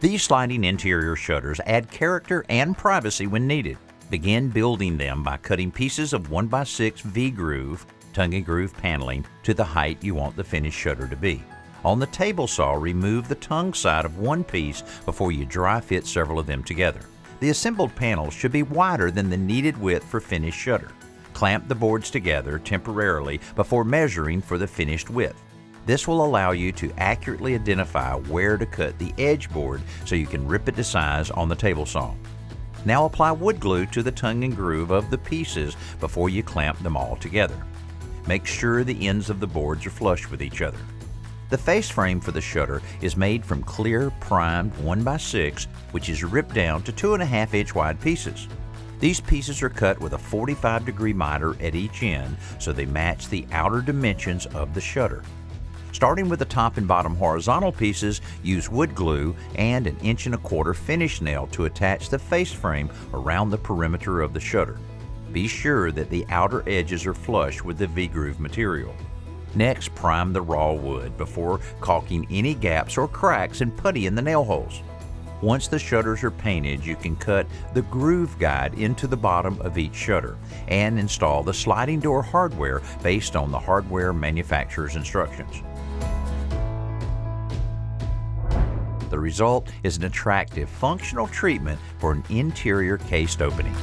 These sliding interior shutters add character and privacy when needed. Begin building them by cutting pieces of 1x6 V-groove, tongue and groove paneling to the height you want the finished shutter to be. On the table saw, remove the tongue side of one piece before you dry fit several of them together. The assembled panels should be wider than the needed width for finished shutter. Clamp the boards together temporarily before measuring for the finished width. This will allow you to accurately identify where to cut the edge board so you can rip it to size on the table saw. Now apply wood glue to the tongue and groove of the pieces before you clamp them all together. Make sure the ends of the boards are flush with each other. The face frame for the shutter is made from clear primed 1x6, which is ripped down to 2.5 inch wide pieces. These pieces are cut with a 45-degree miter at each end so they match the outer dimensions of the shutter. Starting with the top and bottom horizontal pieces, use wood glue and an 1.25 inch finish nail to attach the face frame around the perimeter of the shutter. Be sure that the outer edges are flush with the V-groove material. Next, prime the raw wood before caulking any gaps or cracks and putty in the nail holes. Once the shutters are painted, you can cut the groove guide into the bottom of each shutter and install the sliding door hardware based on the hardware manufacturer's instructions. The result is an attractive, functional treatment for an interior cased opening.